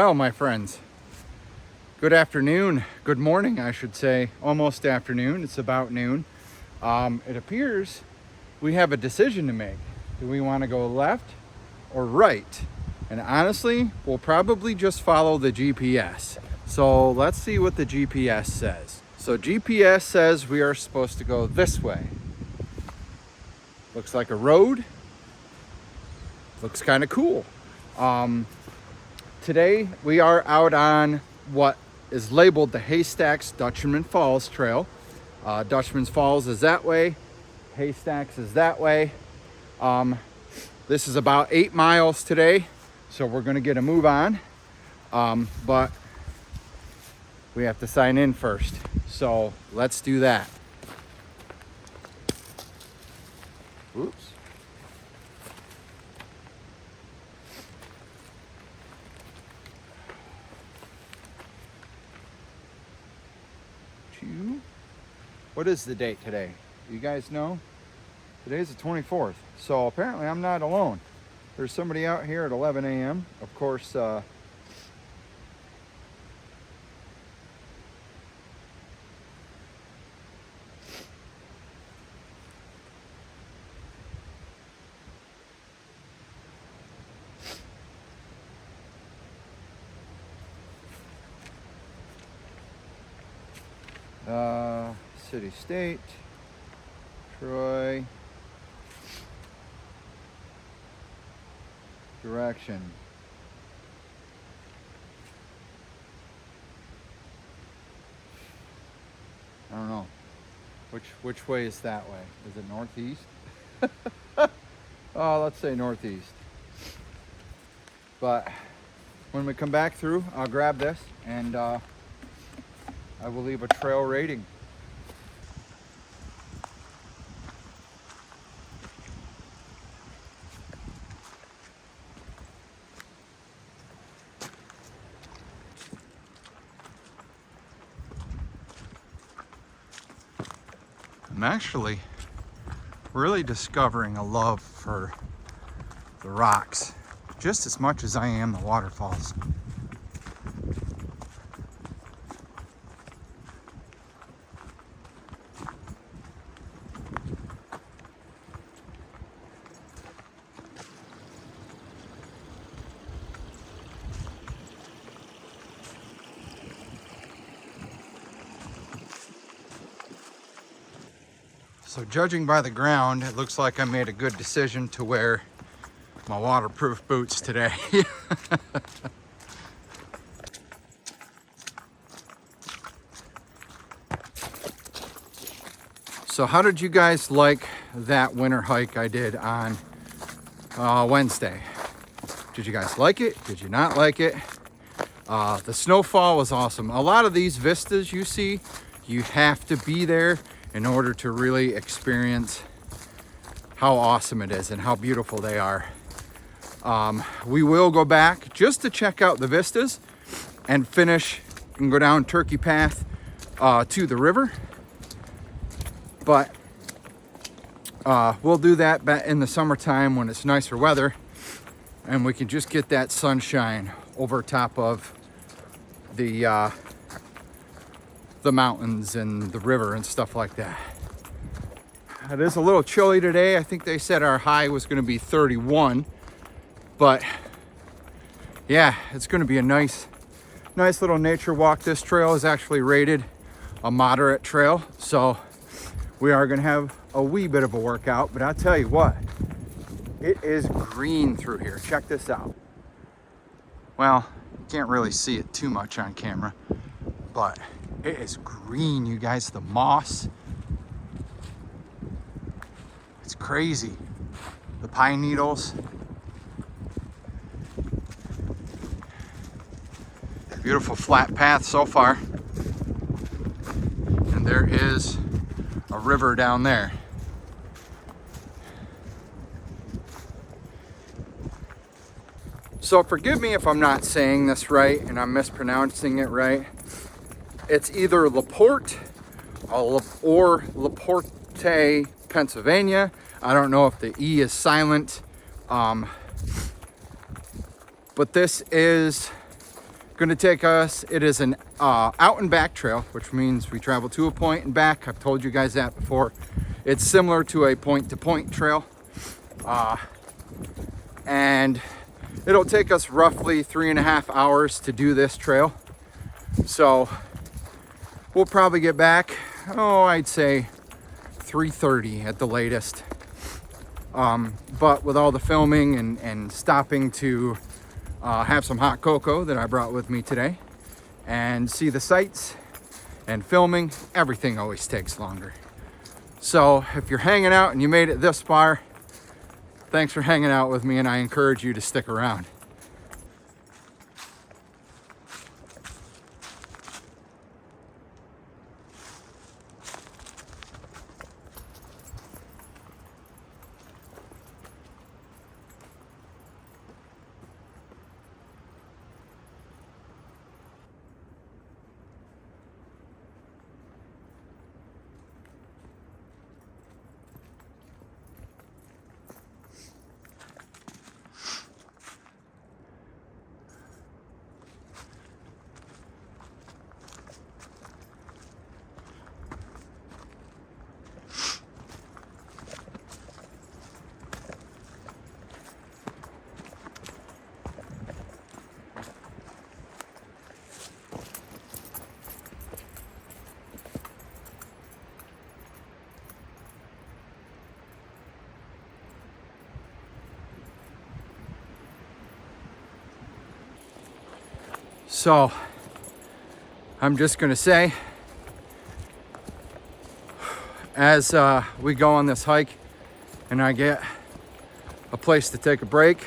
Well, my friends, good afternoon, good morning, I should say. Almost afternoon, it's about noon. It appears we have a decision to make. Do we want to go left or right? And honestly, we'll probably just follow the GPS. So let's see what the GPS says. So GPS says we are supposed to go this way. Looks like a road. Looks kind of cool. Today we are out on what is labeled the Haystack's Dutchman Falls Trail. Dutchman's Falls is that way. Haystacks is that way. This is about 8 miles today, so we're gonna get a move on. But we have to sign in first. So let's do that. Oops. What is the date today? You guys know? Today's the 24th. So apparently I'm not alone. There's somebody out here at 11 a.m. Of course, city, state, Troy, direction. I don't know. Which way is that way? Is it northeast? Oh, let's say northeast. But when we come back through, I'll grab this and I will leave a trail rating. I'm actually really discovering a love for the rocks just as much as I am the waterfalls. So judging by the ground, it looks like I made a good decision to wear my waterproof boots today. So how did you guys like that winter hike I did on Wednesday? Did you guys like it? Did you not like it? The snowfall was awesome. A lot of these vistas you see, you have to be there in order to really experience how awesome it is and how beautiful they are. We will go back just to check out the vistas and finish and go down Turkey Path to the river. But we'll do that in the summertime when it's nicer weather and we can just get that sunshine over top of the mountains and the river and stuff like that. It is a little chilly today. I think they said our high was going to be 31, but yeah, it's going to be a nice little nature walk. This trail is actually rated a moderate trail, so we are going to have a wee bit of a workout. But I'll tell you what, it is green through here. Check this out. Well, you can't really see it too much on camera, but it is green, you guys. The moss, it's crazy. The pine needles. Beautiful flat path so far. And there is a river down there. So forgive me if I'm not saying this right and I'm mispronouncing it right. It's either LaPorte or LaPorte, Pennsylvania. I don't know if the E is silent. But this is Going to take us, it is an out and back trail, which means we travel to a point and back. I've told you guys that before. It's similar to a point-to-point trail. And it'll take us roughly 3.5 hours to do this trail. So we'll probably get back, I'd say 3:30 at the latest. But with all the filming and stopping to have some hot cocoa that I brought with me today and see the sights and filming, everything always takes longer. So if you're hanging out and you made it this far, thanks for hanging out with me, and I encourage you to stick around. So I'm just gonna say, as we go on this hike and I get a place to take a break,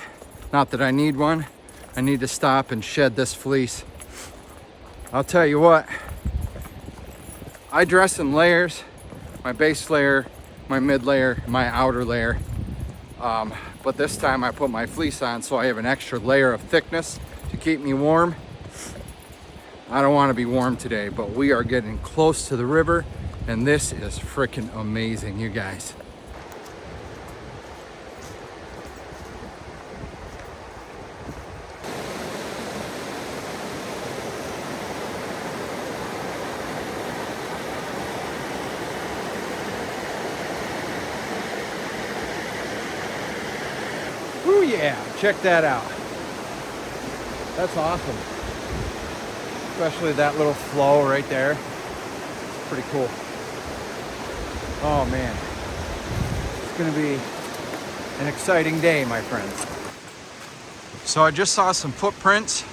not that I need one, I need to stop and shed this fleece. I'll tell you what, I dress in layers, my base layer, my mid layer, my outer layer. But this time I put my fleece on so I have an extra layer of thickness to keep me warm. I don't want to be warm today, but we are getting close to the river, and this is freaking amazing, you guys. Ooh, yeah, check that out. That's awesome. Especially that little flow right there. It's pretty cool. Oh man, it's gonna be an exciting day, my friends. So I just saw some footprints,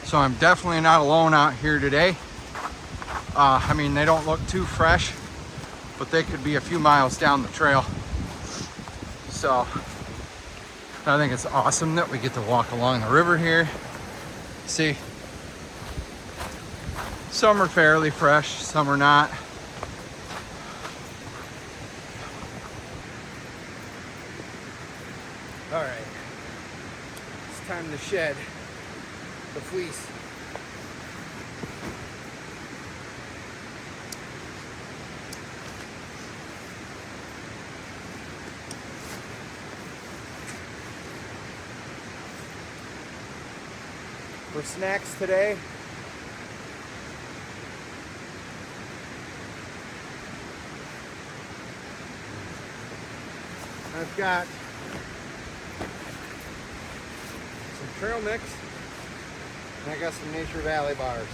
so I'm definitely not alone out here today. I mean, they don't look too fresh, but they could be a few miles down the trail. So I think it's awesome that we get to walk along the river here. See, some are fairly fresh, some are not. All right, it's time to shed the fleece. For snacks today, I've got some trail mix and I got some Nature Valley bars.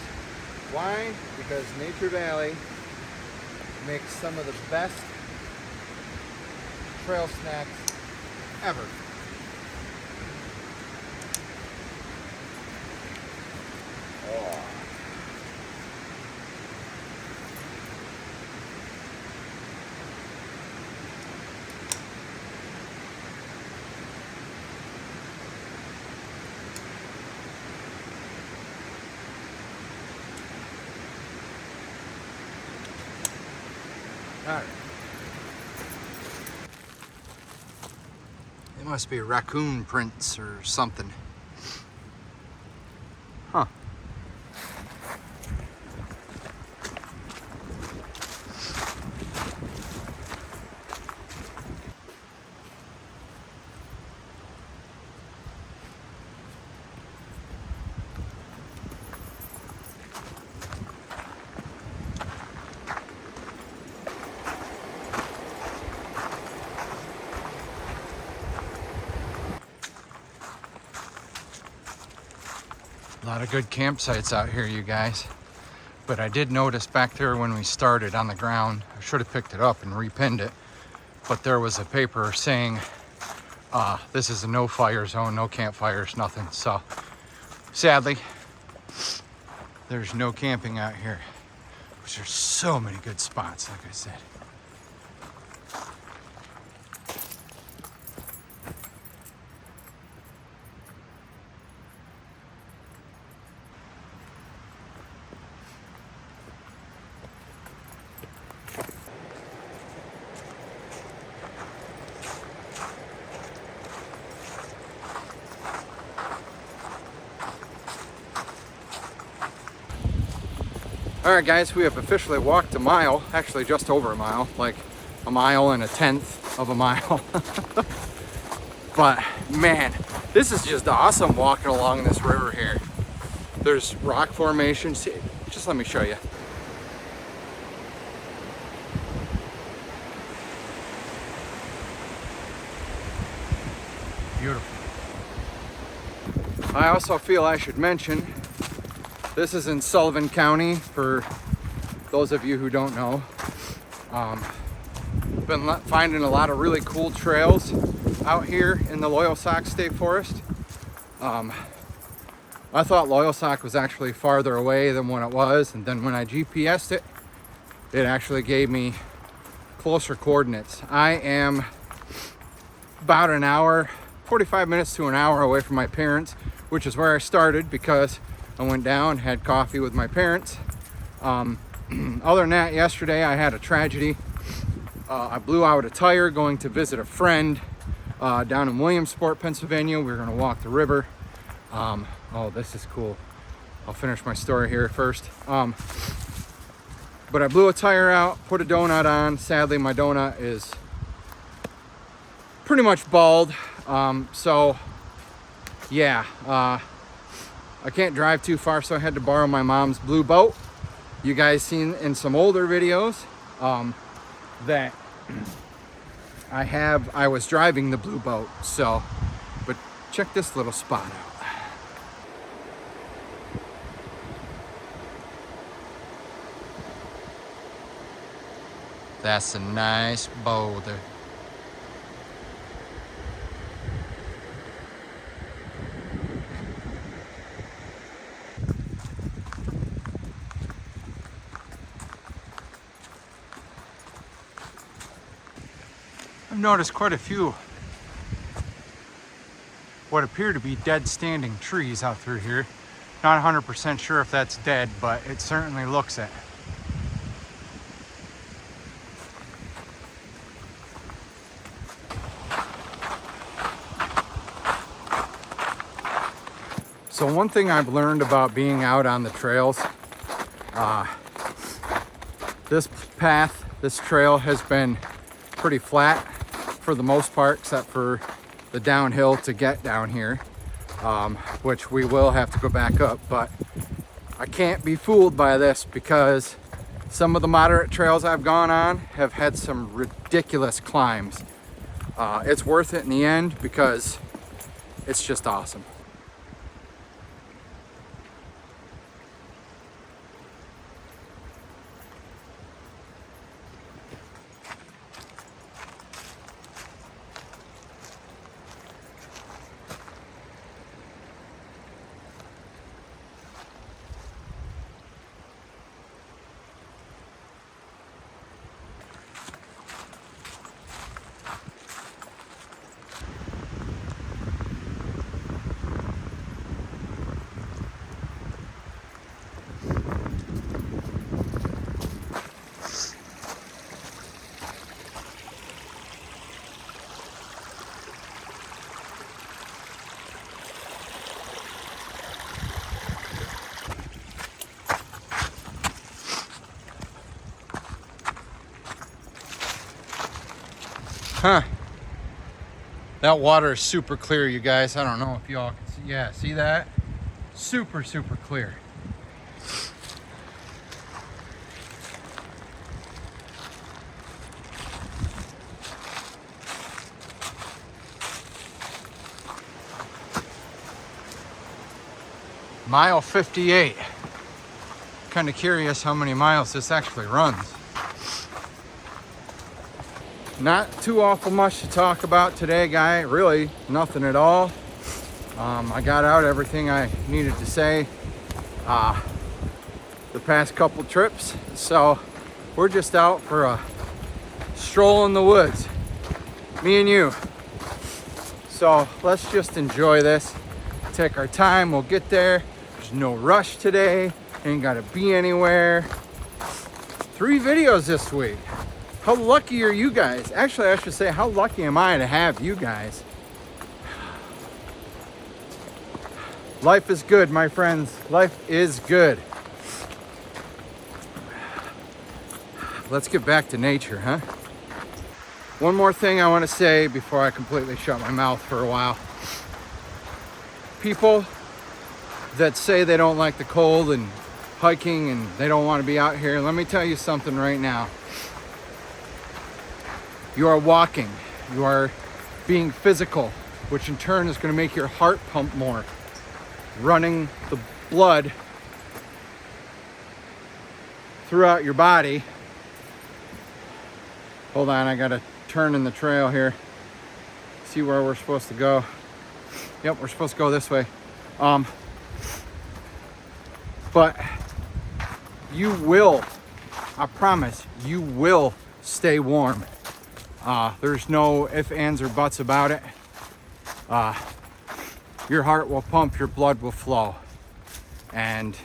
Why? Because Nature Valley makes some of the best trail snacks ever. Oh. All right. It must be raccoon prints or something. Huh. A lot of good campsites out here, you guys. But I did notice back there when we started on the ground, I should have picked it up and repinned it, but there was a paper saying this is a no fire zone, no campfires, nothing. So sadly, there's no camping out here, which there's so many good spots, like I said. All right, guys, we have officially walked a mile, actually just over a mile, like a mile and a tenth of a mile. But man, this is just awesome walking along this river here. There's rock formations. Just let me show you. Beautiful. I also feel I should mention, this is in Sullivan County, for those of you who don't know. Been finding a lot of really cool trails out here in the Loyalsock State Forest. I thought Loyalsock was actually farther away than what it was, and then when I GPS'd it, it actually gave me closer coordinates. I am about an hour, 45 minutes to an hour away from my parents, which is where I started because I went down, had coffee with my parents. Other than that, yesterday I had a tragedy. I blew out a tire going to visit a friend down in Williamsport, Pennsylvania. We were going to walk the river. Oh, this is cool. I'll finish my story here first. But I blew a tire out, put a donut on. Sadly, my donut is pretty much bald. So, yeah. I can't drive too far, so I had to borrow my mom's blue boat. You guys seen in some older videos that I was driving the blue boat. So, but check this little spot out. That's a nice boulder. I've noticed quite a few what appear to be dead standing trees out through here. Not 100% sure if that's dead, but it certainly looks it. So one thing I've learned about being out on the trails, this trail has been pretty flat for the most part, except for the downhill to get down here, which we will have to go back up. But I can't be fooled by this because some of the moderate trails I've gone on have had some ridiculous climbs. It's worth it in the end because it's just awesome. Huh. That water is super clear, you guys. I don't know if y'all can see. Yeah, see that? Super, super clear. Mile 58. Kind of curious how many miles this actually runs. Not too awful much to talk about today, guy. Really, nothing at all. I got out everything I needed to say the past couple trips. So we're just out for a stroll in the woods, me and you. So let's just enjoy this. Take our time, we'll get there. There's no rush today. Ain't gotta be anywhere. 3 videos this week. How lucky are you guys? Actually, I should say, how lucky am I to have you guys? Life is good, my friends. Life is good. Let's get back to nature, huh? One more thing I want to say before I completely shut my mouth for a while. People that say they don't like the cold and hiking and they don't want to be out here, let me tell you something right now. You are walking, you are being physical, which in turn is going to make your heart pump more, running the blood throughout your body. Hold on, I gotta turn in the trail here, see where we're supposed to go. Yep, we're supposed to go this way. But you will, I promise, you will stay warm. There's no ifs, ands, or buts about it. Your heart will pump, your blood will flow. And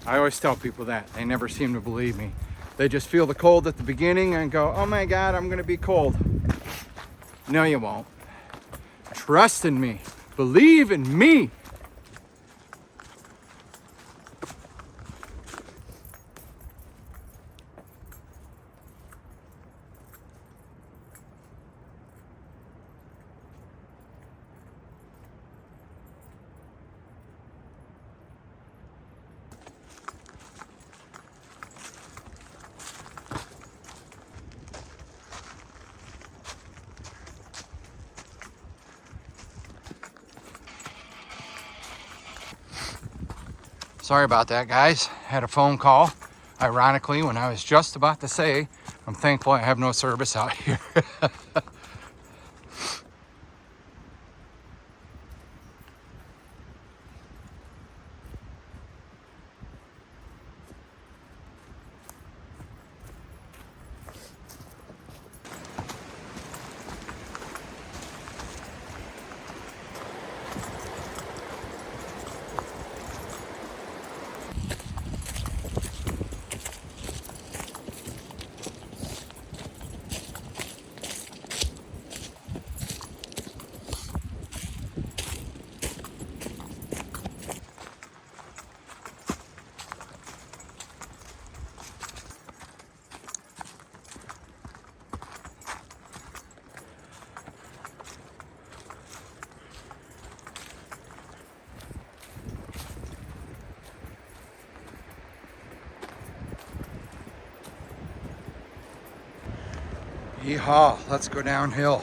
I always tell people that. They never seem to believe me. They just feel the cold at the beginning and go, oh my God, I'm gonna be cold. No, you won't. Trust in me. Believe in me. Sorry about that, guys. Had a phone call, ironically, when I was just about to say, I'm thankful I have no service out here. Yeehaw, let's go downhill.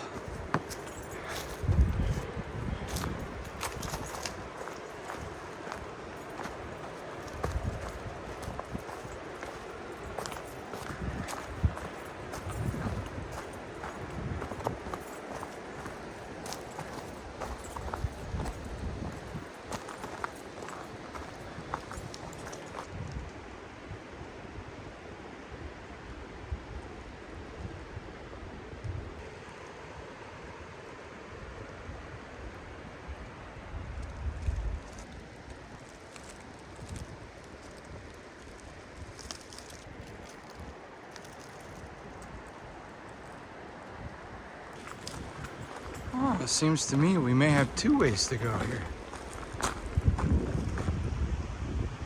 Oh, it seems to me we may have 2 ways to go here.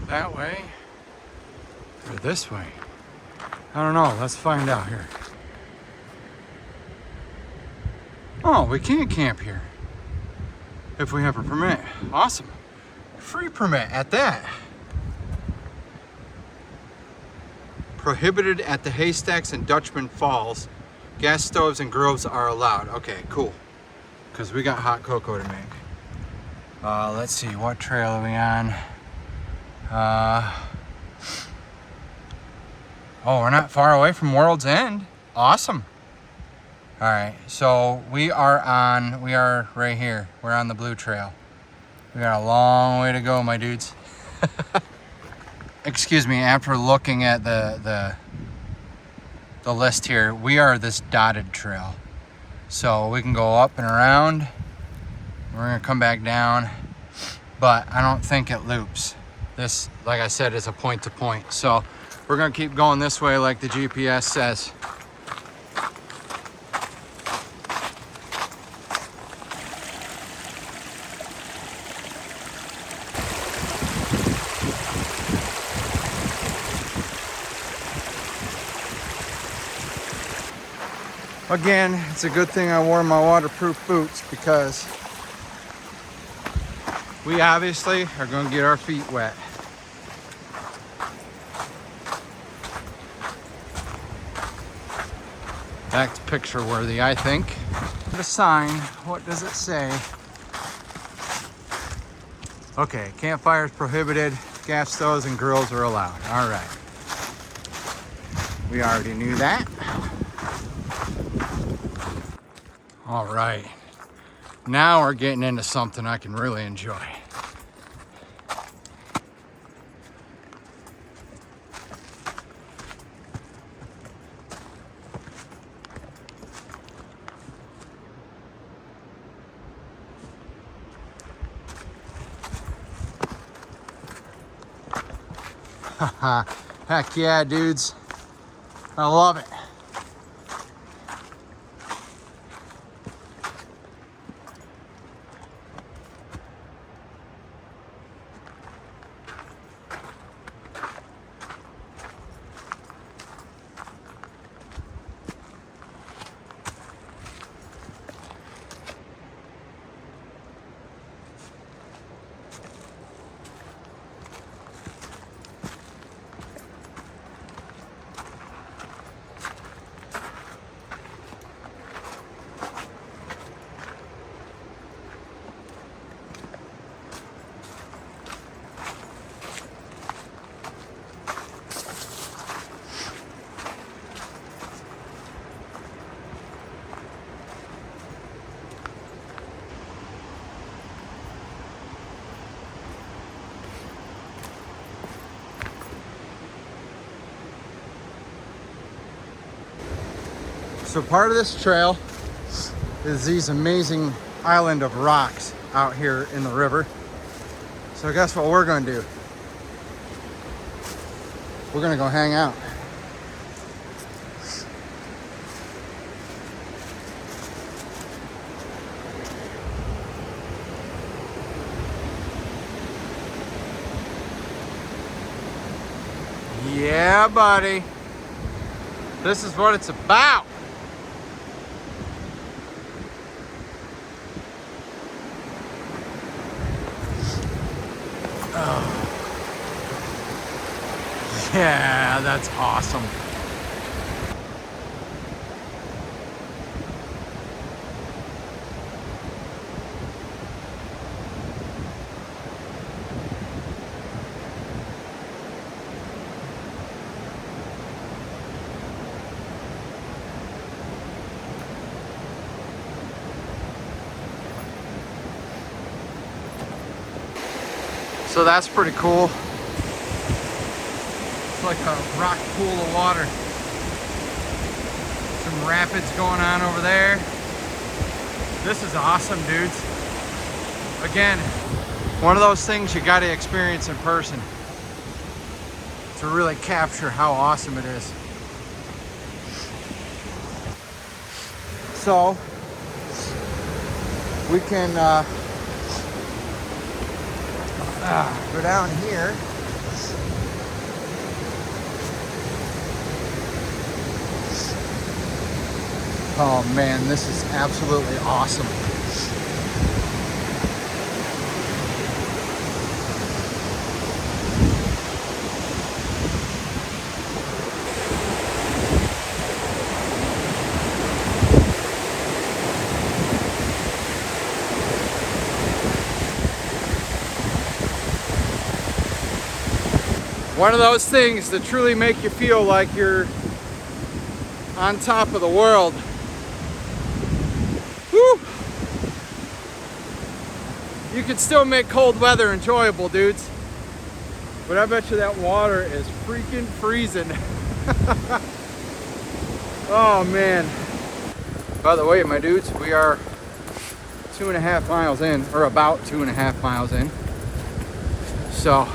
That way or this way. I don't know, let's find out here. Oh, we can't camp here if we have a permit. Awesome. Free permit at that. Prohibited at the Haystacks and Dutchman Falls. Gas stoves and grills are allowed. Okay, cool. Because we got hot cocoa to make. Let's see, what trail are we on? Oh, we're not far away from World's End. Awesome. All right, so we are right here. We're on the blue trail. We got a long way to go, my dudes. Excuse me, after looking at the list here, we are this dotted trail. So we can go up and around. We're gonna come back down, but I don't think it loops. This, like I said, is a point to point. So we're gonna keep going this way like the GPS says. Again, it's a good thing I wore my waterproof boots because we obviously are going to get our feet wet. That's picture worthy, I think. The sign, what does it say? Okay, campfires prohibited, gas stoves and grills are allowed. All right. We already knew that. All right, now we're getting into something I can really enjoy. Haha, heck yeah, dudes. I love it. So part of this trail is these amazing island of rocks out here in the river. So guess what we're gonna do? We're gonna go hang out. Yeah, buddy. This is what it's about. Yeah, that's awesome. So that's pretty cool. It's like a rock pool of water. Some rapids going on over there. This is awesome, dudes. Again, one of those things you got to experience in person to really capture how awesome it is. So we can go down here. Oh man, this is absolutely awesome. One of those things that truly make you feel like you're on top of the world. Woo! You can still make cold weather enjoyable, dudes. But I bet you that water is freaking freezing. Oh man. By the way, my dudes, we are 2.5 miles in, or about 2.5 miles in. So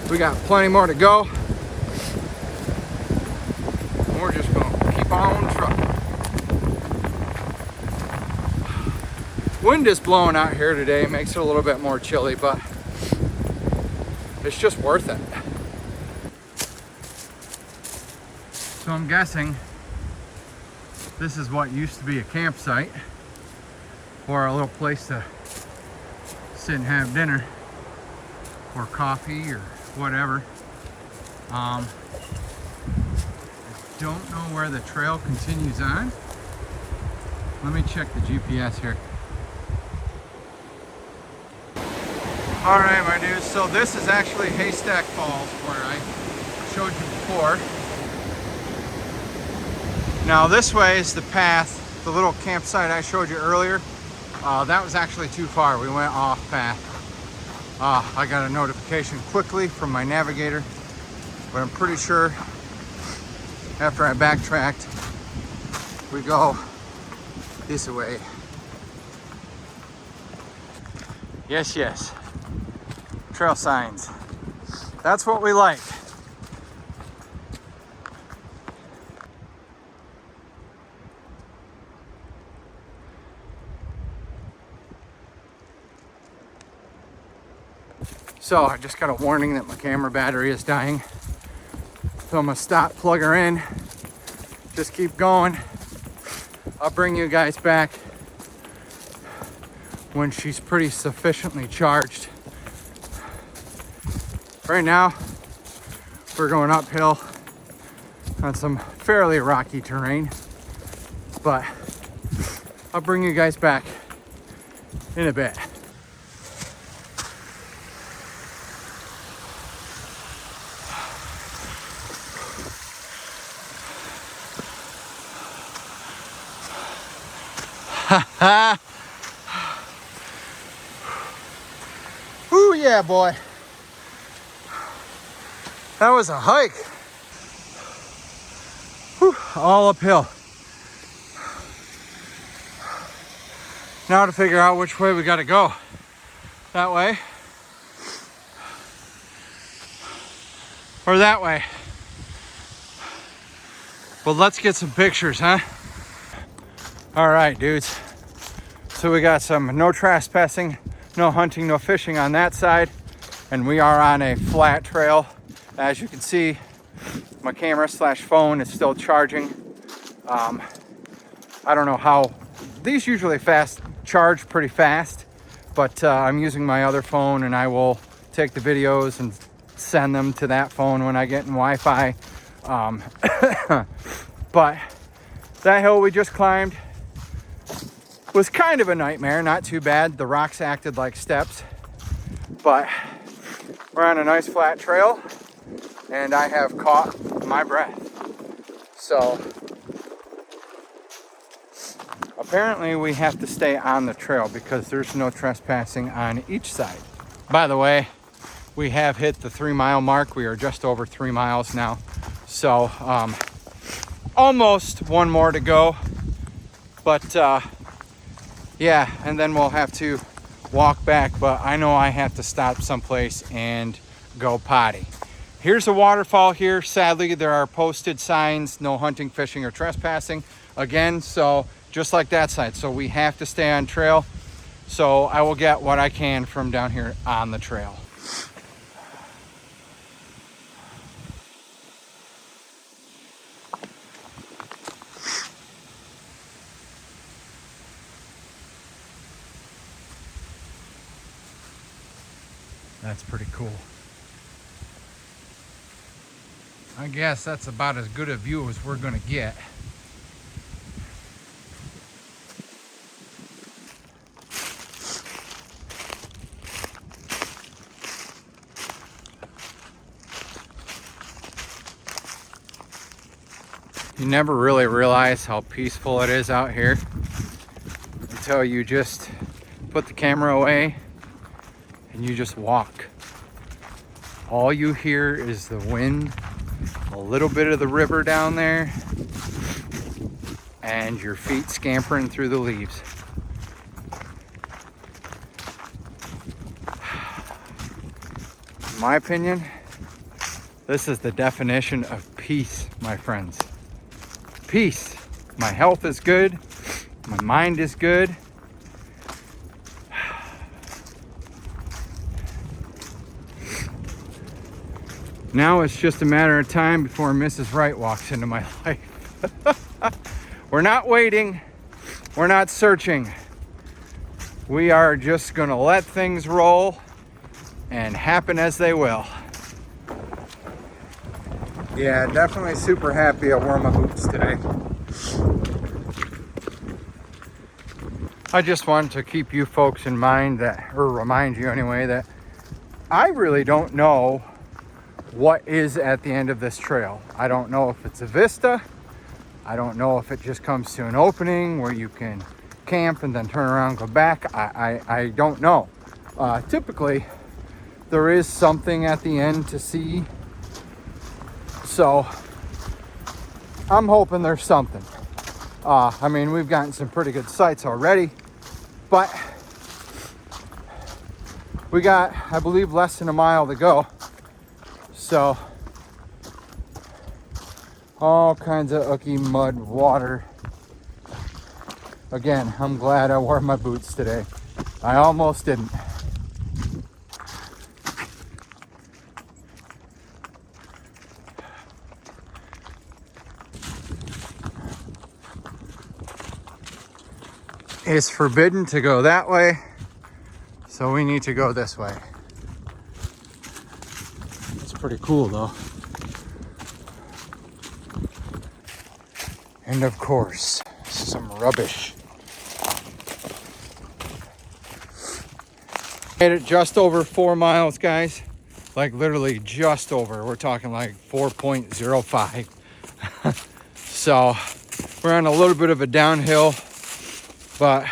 we got plenty more to go. And we're just gonna keep on trucking. Wind is blowing out here today, makes it a little bit more chilly, but it's just worth it. So I'm guessing this is what used to be a campsite or a little place to sit and have dinner or coffee or whatever. I don't know where the trail continues on. Let me check the GPS here. All right, my dudes, so this is actually Haystack Falls where I showed you before. Now this way is the path, the little campsite I showed you earlier. That was actually too far, we went off path. I got a notification quickly from my navigator, but I'm pretty sure after I backtracked, we go this way. Yes, yes. Trail signs. That's what we like. So I just got a warning that my camera battery is dying. So I'm gonna stop, plug her in, just keep going. I'll bring you guys back when she's pretty sufficiently charged. Right now, we're going uphill on some fairly rocky terrain, but I'll bring you guys back in a bit. Ooh, yeah, boy. That was a hike. Whew, all uphill. Now to figure out which way we gotta go. That way. Or that way. Well, let's get some pictures, huh? All right, dudes. So we got some no trespassing, no hunting, no fishing on that side. And we are on a flat trail. As you can see, my camera / phone is still charging. I don't know how, these usually charge pretty fast, but I'm using my other phone and I will take the videos and send them to that phone when I get in Wi-Fi. But that hill we just climbed was kind of a nightmare, not too bad. The rocks acted like steps, but we're on a nice flat trail and I have caught my breath. So apparently we have to stay on the trail because there's no trespassing on each side. By the way, we have hit the 3-mile mark. We are just over 3 miles now. So almost one more to go, but yeah, and then we'll have to walk back, but I know I have to stop someplace and go potty. Here's a waterfall here. Sadly, there are posted signs, no hunting, fishing, or trespassing again, so just like that side. So we have to stay on trail. So I will get what I can from down here on the trail. That's pretty cool. I guess that's about as good a view as we're gonna get. You never really realize how peaceful it is out here until you just put the camera away and you just walk. All you hear is the wind, a little bit of the river down there, and your feet scampering through the leaves. In my opinion, this is the definition of peace, my friends. Peace. My health is good. My mind is good. Now it's just a matter of time before Mrs. Wright walks into my life. We're not waiting. We're not searching. We are just gonna let things roll and happen as they will. Yeah, definitely super happy I wore my boots today. I just wanted to keep you folks in mind that, or remind you anyway, that I really don't know what is at the end of this trail. I don't know if it's a vista. I don't know if it just comes to an opening where you can camp and then turn around and go back. I don't know. Typically, there is something at the end to see. So, I'm hoping there's something. I mean, we've gotten some pretty good sights already, but we got, I believe, less than a mile to go. So, all kinds of ooky mud, water. Again, I'm glad I wore my boots today. I almost didn't. It's forbidden to go that way, so we need to go this way. It's pretty cool though. And of course, some rubbish. Made it just over 4 miles, guys. Like literally just over. We're talking like 4.05. So we're on a little bit of a downhill. But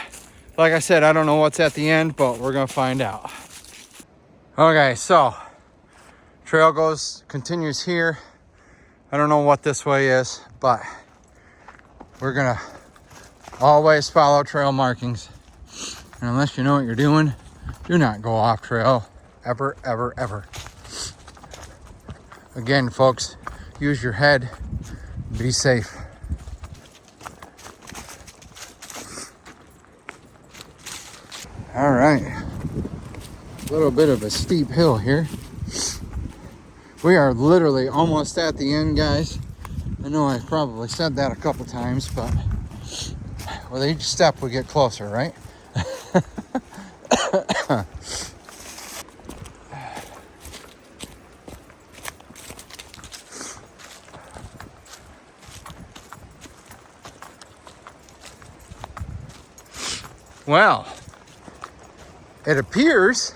like I said, I don't know what's at the end, but we're gonna find out. Okay, so trail continues here. I don't know what this way is, but we're gonna always follow trail markings. And unless you know what you're doing, do not go off trail ever, ever, ever. Again, folks, use your head, be safe. All right, a little bit of a steep hill here. We are literally almost at the end, guys. I know I probably said that a couple times, but with each step we get closer, right? Well, it appears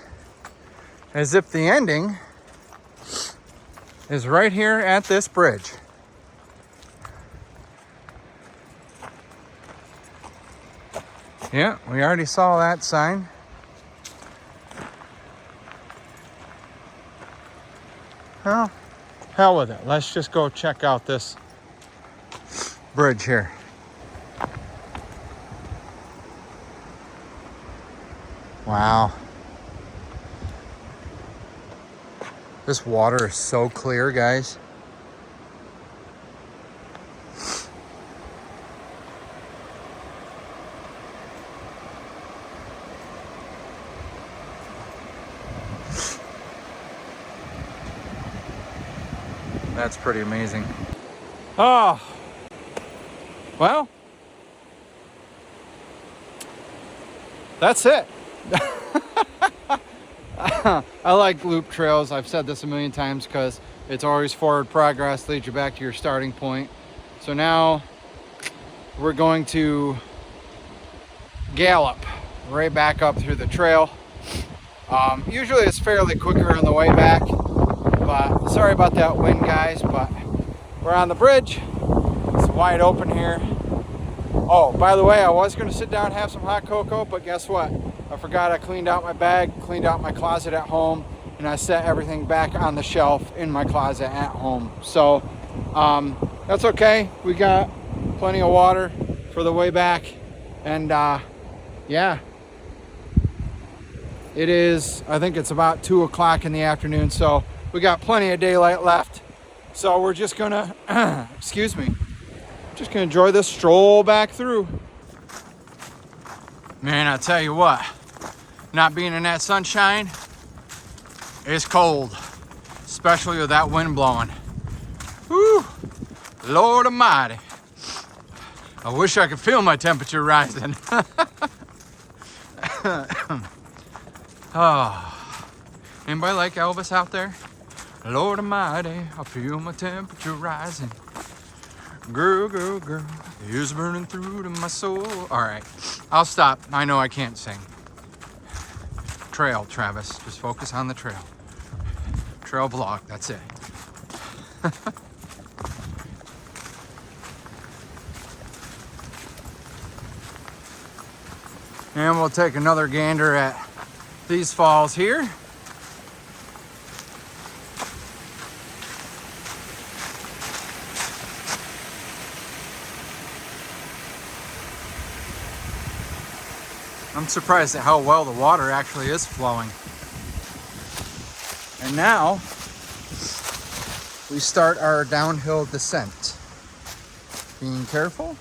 as if the ending is right here at this bridge. Yeah, we already saw that sign. Well, hell with it. Let's just go check out this bridge here. Wow. This water is so clear, guys. That's pretty amazing. Oh, well, that's it. I like loop trails. I've said this a million times because it's always forward progress, leads you back to your starting point. So now we're going to gallop right back up through the trail. Usually it's fairly quicker on the way back, but sorry about that wind, guys, but we're on the bridge. It's wide open here. Oh, by the way, I was going to sit down and have some hot cocoa, but guess what? I forgot I cleaned out my bag, cleaned out my closet at home, and I set everything back on the shelf in my closet at home. So that's okay. We got plenty of water for the way back. And yeah, it is, I think it's about 2 o'clock in the afternoon. So we got plenty of daylight left. So we're just gonna, excuse me, just gonna enjoy this stroll back through. Man, I'll tell you what, not being in that sunshine is cold, especially with that wind blowing. Whew, Lord Almighty. I wish I could feel my temperature rising. Oh, anybody like Elvis out there? Lord Almighty, I feel my temperature rising. Girl, girl, girl, it's burning through to my soul. All right, I'll stop. I know I can't sing. Trail, Travis, just focus on the trail. Trail vlog, that's it. And we'll take another gander at these falls here. I'm surprised at how well the water actually is flowing. And now we start our downhill descent. Being careful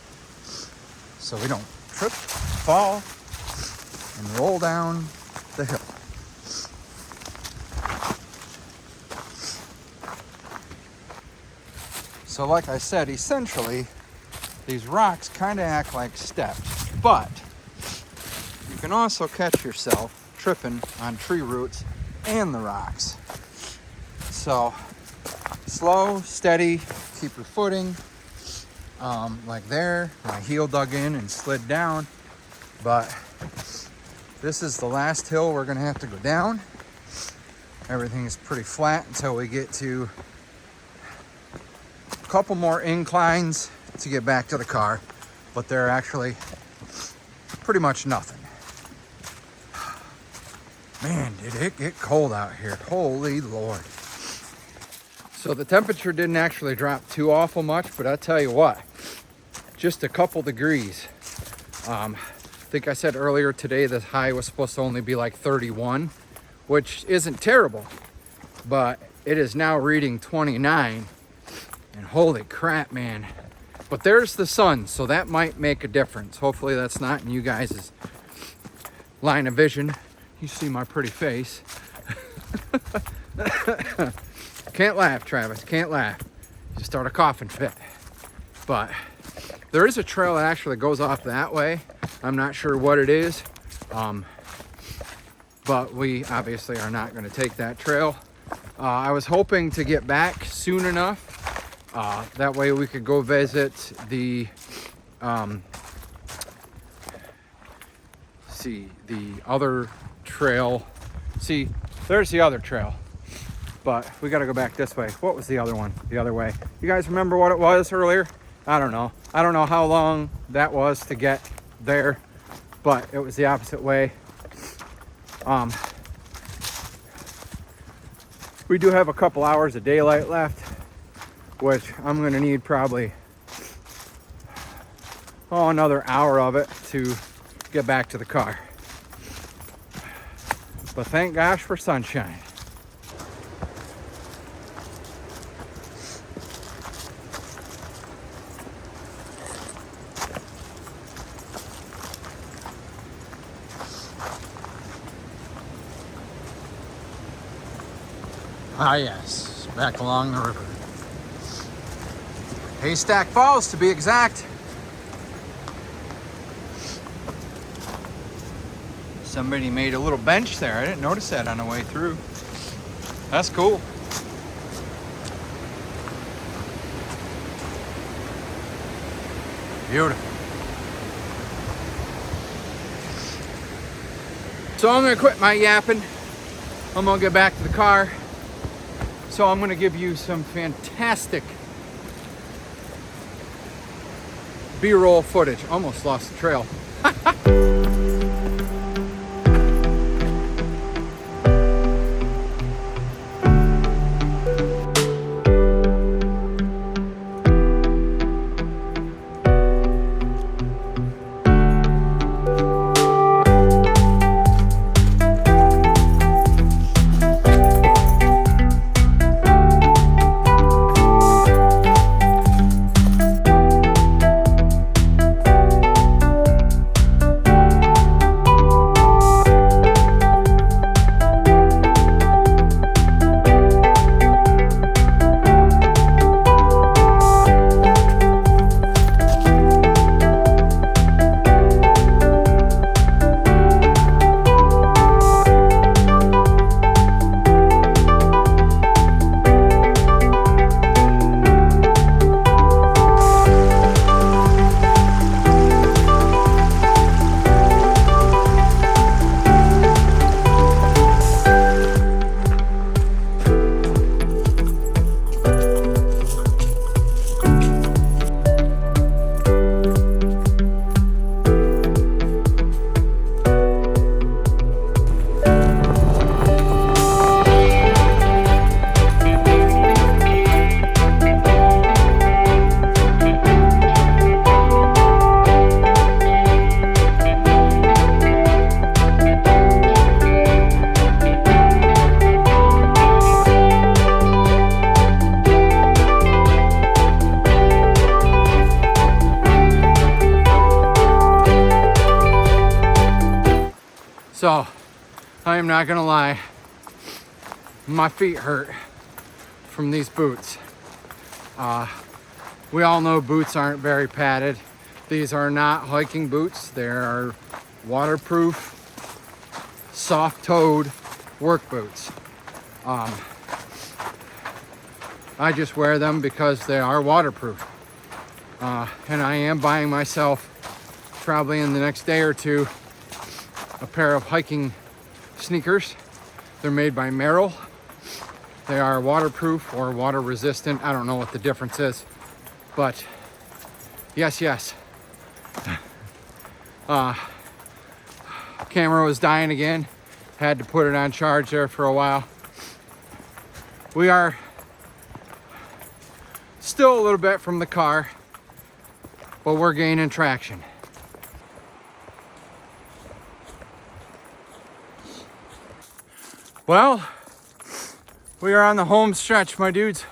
so we don't trip, fall, and roll down the hill. So like I said, essentially, these rocks kind of act like steps, but you can also catch yourself tripping on tree roots and the rocks. So slow, steady, keep your footing. Like there, my heel dug in and slid down, but this is the last hill we're gonna have to go down. Everything is pretty flat until we get to a couple more inclines to get back to the car, but they're actually pretty much nothing. Man, did it get cold out here. Holy Lord. So the temperature didn't actually drop too awful much, but I'll tell you what, just a couple degrees. I think I said earlier today the high was supposed to only be like 31, which isn't terrible, but it is now reading 29, and holy crap, man. But there's the sun, so that might make a difference. Hopefully that's not in you guys' line of vision. You see my pretty face. Can't laugh, Travis, can't laugh. You start a coughing fit. But there is a trail that actually goes off that way. I'm not sure what it is, but we obviously are not going to take that trail. I was hoping to get back soon enough. That way we could go visit the, the other trail. See, there's the other trail, but we got to go back this way. What was the other one? The other way. You guys remember what it was earlier? I don't know. I don't know how long that was to get there, but it was the opposite way. We do have a couple hours of daylight left, which I'm going to need probably another hour of it to get back to the car. But thank gosh for sunshine. Ah yes, back along the river. Haystack Falls to be exact. Somebody made a little bench there. I didn't notice that on the way through. That's cool. Beautiful. So I'm gonna quit my yapping. I'm gonna get back to the car. So I'm gonna give you some fantastic B-roll footage. Almost lost the trail. So, I am not gonna lie, my feet hurt from these boots. We all know boots aren't very padded. These are not hiking boots. They are waterproof, soft-toed work boots. I just wear them because they are waterproof. And I am buying myself, probably in the next day or two, a pair of hiking sneakers. They're made by Merrell. They are waterproof or water resistant. I don't know what the difference is, but yes. Camera was dying again. Had to put it on charge there for a while. We are still a little bit from the car, but we're gaining traction. Well, we are on the home stretch, my dudes.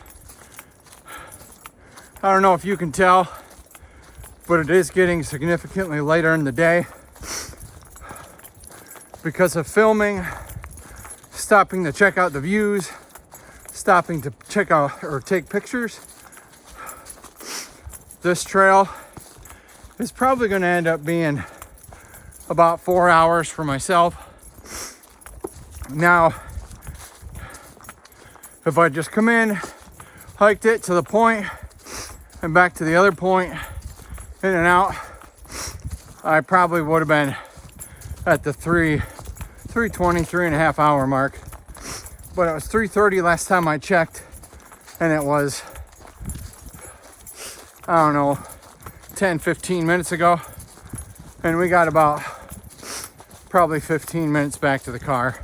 I don't know if you can tell, but it is getting significantly later in the day because of filming, stopping to check out the views, stopping to check out or take pictures. This trail is probably going to end up being about 4 hours for myself. Now, if I just come in, hiked it to the point and back to the other point, in and out, I probably would have been at the 3:23.5 hour mark. But it was 3:30 last time I checked, and it was, I don't know, 10-15 minutes ago, and we got about probably 15 minutes back to the car.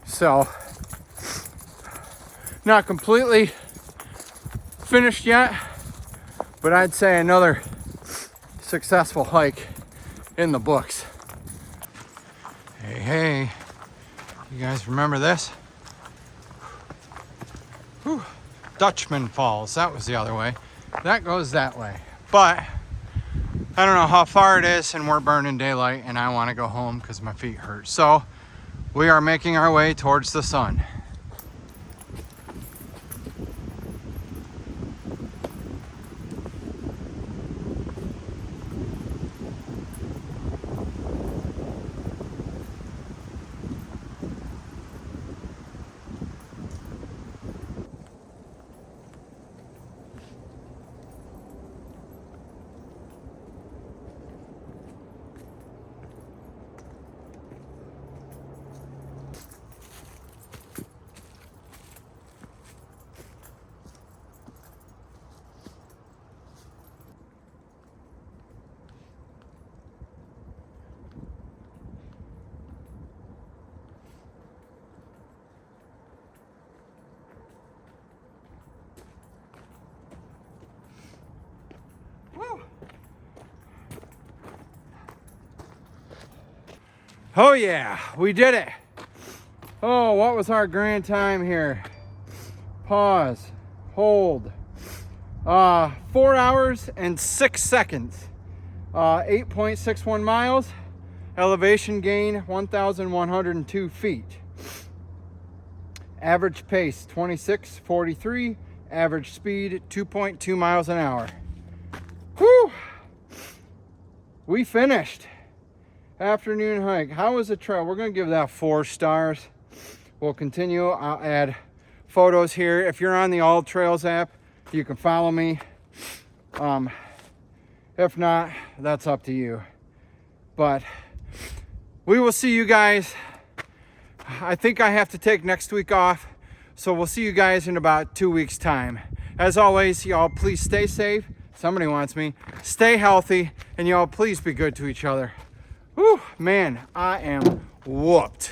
So, not completely finished yet, but I'd say another successful hike in the books. Hey, you guys remember this? Whew. Dutchman Falls, that was the other way. That goes that way. But I don't know how far it is, and we're burning daylight, and I want to go home because my feet hurt. So we are making our way towards the sun. Oh yeah, we did it. Oh, what was our grand time here? Pause, hold. 4 hours and 6 seconds. 8.61 miles. Elevation gain 1,102 feet. Average pace 26:43. Average speed 2.2 miles an hour. Whew! We finished. Afternoon hike. How was the trail? We're going to give that 4 stars. We'll continue. I'll add photos here. If you're on the All Trails app, you can follow me. If not, that's up to you. But we will see you guys. I think I have to take next week off. So we'll see you guys in about 2 weeks' time. As always, y'all please stay safe. Somebody wants me. Stay healthy. And y'all please be good to each other. Whew, man, I am whooped.